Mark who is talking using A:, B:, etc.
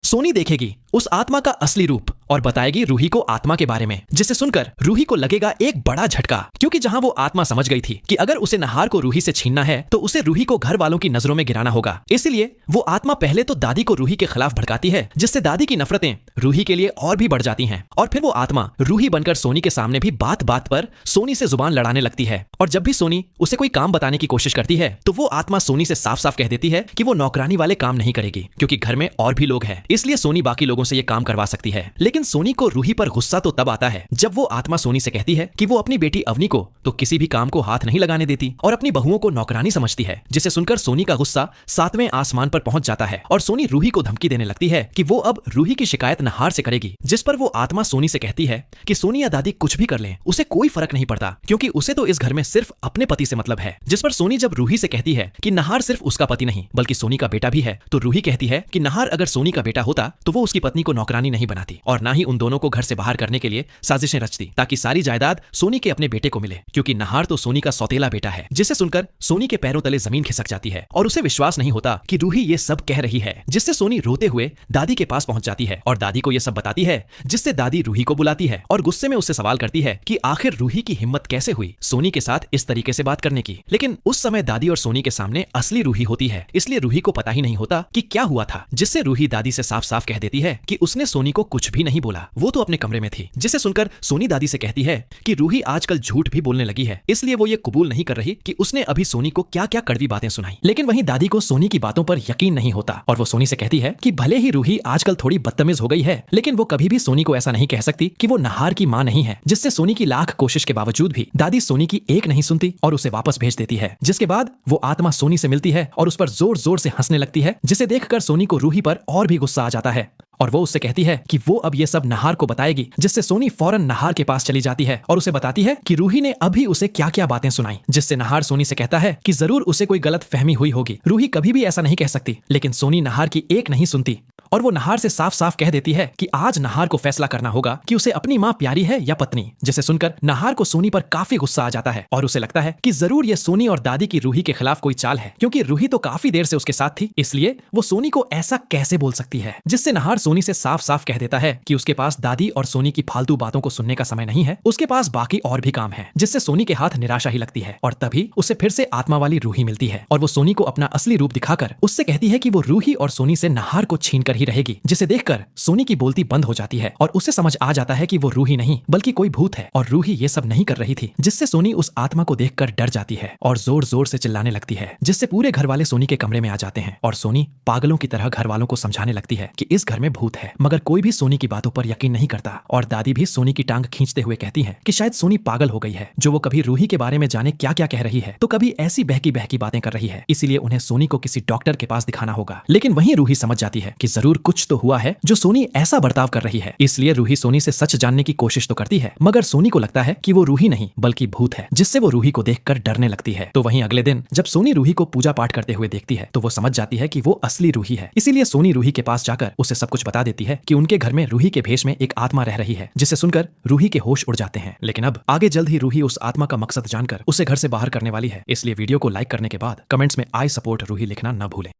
A: सोनी देखेगी उस आत्मा का असली रूप और बताएगी रूही को आत्मा के बारे में, जिसे सुनकर रूही को लगेगा एक बड़ा झटका, क्योंकि जहां वो आत्मा समझ गई थी कि अगर उसे नहार को रूही से छीनना है तो उसे रूही को घर वालों की नजरों में गिराना होगा। इसलिए वो आत्मा पहले तो दादी को रूही के खिलाफ भड़काती है, जिससे दादी की नफरतें रूही के लिए और भी बढ़ जाती हैं। और फिर वो आत्मा रूही बनकर सोनी के सामने भी बात बात पर सोनी से जुबान लड़ाने लगती है। और जब भी सोनी उसे कोई काम बताने की कोशिश करती है तो वो आत्मा सोनी से साफ साफ कह देती है कि वो नौकरानी वाले काम नहीं करेगी, क्योंकि घर में और भी लोग हैं, इसलिए सोनी बाकी लोगों से ये काम करवा सकती है। लेकिन सोनी को रूही पर गुस्सा तो तब आता है जब वो आत्मा सोनी से कहती है कि वो अपनी बेटी अवनी को तो किसी भी काम को हाथ नहीं लगाने देती और अपनी बहुओं को नौकरानी समझती है, जिसे सुनकर सोनी का गुस्सा 7वें आसमान पर पहुंच जाता है और सोनी रूही को धमकी देने लगती है कि वो अब रूही की शिकायत नहार से करेगी। जिस पर वो आत्मा सोनी से कहती है कि सोनी या दादी कुछ भी कर लें उसे कोई फर्क नहीं पड़ता, क्योंकि उसे तो इस घर में सिर्फ अपने पति से मतलब है। जिस पर सोनी जब रूही से कहती है कि नहार सिर्फ उसका पति नहीं बल्कि सोनी का बेटा भी है, तो रूही कहती है कि नहार अगर सोनी का बेटा होता तो वो उसकी पत्नी को नौकरानी नहीं बनाती और ना ही उन दोनों को घर से बाहर करने के लिए साजिशें रचती ताकि सारी जायदाद सोनी के अपने बेटे को मिले, क्योंकि नहार तो सोनी का सौतेला बेटा है। जिसे सुनकर सोनी के पैरों तले जमीन खिसक जाती है और उसे विश्वास नहीं होता कि रूही ये सब कह रही है, जिससे सोनी रोते हुए दादी के पास पहुंच जाती है और दादी को ये सब बताती है, जिससे दादी रूही को बुलाती है और गुस्से में उससे सवाल करती है कि आखिर रूही की हिम्मत कैसे हुई सोनी के साथ इस तरीके से बात करने की। लेकिन उस समय दादी और सोनी के सामने असली रूही होती है, इसलिए रूही को पता ही नहीं होता कि क्या हुआ था, जिससे रूही दादी से साफ साफ कह देती है कि उसने सोनी को कुछ भी नहीं बोला, वो तो अपने कमरे में थी। जिसे सुनकर सोनी दादी से कहती है कि रूही आजकल झूठ भी बोलने लगी है, इसलिए वो ये कबूल नहीं कर रही कि उसने अभी सोनी को क्या क्या कड़वी बातें सुनाई। लेकिन वहीं दादी को सोनी की बातों पर यकीन नहीं होता और वो सोनी से कहती है कि भले ही रूही आजकल थोड़ी बदतमीज हो गई है, लेकिन वो कभी भी सोनी को ऐसा नहीं कह सकती कि वो नहार की मां नहीं है। जिससे सोनी की लाख कोशिश के बावजूद भी दादी सोनी की एक नहीं सुनती और उसे वापस भेज देती है। जिसके बाद वो आत्मा सोनी से मिलती है और उस पर जोर जोर से हंसने लगती है, जिसे देखकर सोनी को रूही पर और भी गुस्सा आ जाता है और वो उससे कहती है कि वो अब ये सब नहार को बताएगी। जिससे सोनी फौरन नहार के पास चली जाती है और उसे बताती है कि रूही ने अभी उसे क्या क्या बातें सुनाई। जिससे नहार सोनी से कहता है कि जरूर उसे कोई गलत फहमी हुई होगी, रूही कभी भी ऐसा नहीं कह सकती। लेकिन सोनी नहार की एक नहीं सुनती और वो नहार से साफ साफ कह देती है कि आज नहार को फैसला करना होगा कि उसे अपनी मां प्यारी है या पत्नी। जिसे सुनकर नहार को सोनी पर काफी गुस्सा आ जाता है और उसे लगता है कि जरूर ये सोनी और दादी की रूही के खिलाफ कोई चाल है, क्योंकि रूही तो काफी देर से उसके साथ थी, इसलिए वो सोनी को ऐसा कैसे बोल सकती है। जिससे नहार सोनी से साफ साफ कह देता है कि उसके पास दादी और सोनी की फालतू बातों को सुनने का समय नहीं है, उसके पास बाकी और भी काम है। जिससे सोनी के हाथ निराशा ही लगती है और तभी उसे फिर से आत्मा वाली रूही मिलती है और वो सोनी को अपना असली रूप दिखाकर उससे कहती है कि वो रूही और सोनी से नहार को छीन कर ही रहेगी। जिसे देखकर सोनी की बोलती बंद हो जाती है और उसे समझ आ जाता है कि वो रूही नहीं बल्कि कोई भूत है और रूही ये सब नहीं कर रही थी। जिससे सोनी उस आत्मा को देखकर डर जाती है और जोर जोर से चिल्लाने लगती है, जिससे पूरे घर वाले सोनी के कमरे में आ जाते हैं और सोनी पागलों की तरह घर वालों को समझाने लगती है कि इस घर में भूत है। मगर कोई भी सोनी की बातों पर यकीन नहीं करता और दादी भी सोनी की टांग खींचते हुए कहती है कि शायद सोनी पागल हो गई है, जो वो कभी रूही के बारे में जाने क्या क्या कह रही है तो कभी ऐसी बहकी बहकी बातें कर रही है, इसीलिए उन्हें सोनी को किसी डॉक्टर के पास दिखाना होगा। लेकिन वहीं रूही समझ जाती है कि जरूर कुछ तो हुआ है जो सोनी ऐसा बर्ताव कर रही है, इसलिए रूही सोनी से सच जानने की कोशिश तो करती है, मगर सोनी को लगता है कि वो रूही नहीं बल्कि भूत है, जिससे वो रूही को देखकर डरने लगती है। तो वहीं अगले दिन जब सोनी रूही को पूजा पाठ करते हुए देखती है तो वो समझ जाती है कि वो असली रूही है, इसीलिए सोनी रूही के पास जाकर उसे सब कुछ बता देती है कि उनके घर में रूही के भेष में एक आत्मा रह रही है। जिसे सुनकर रूही के होश उड़ जाते हैं। लेकिन अब आगे जल्द ही रूही उस आत्मा का मकसद जानकर उसे घर से बाहर करने वाली है, इसलिए वीडियो को लाइक करने के बाद कमेंट्स में आई सपोर्ट रूही लिखना न भूलें।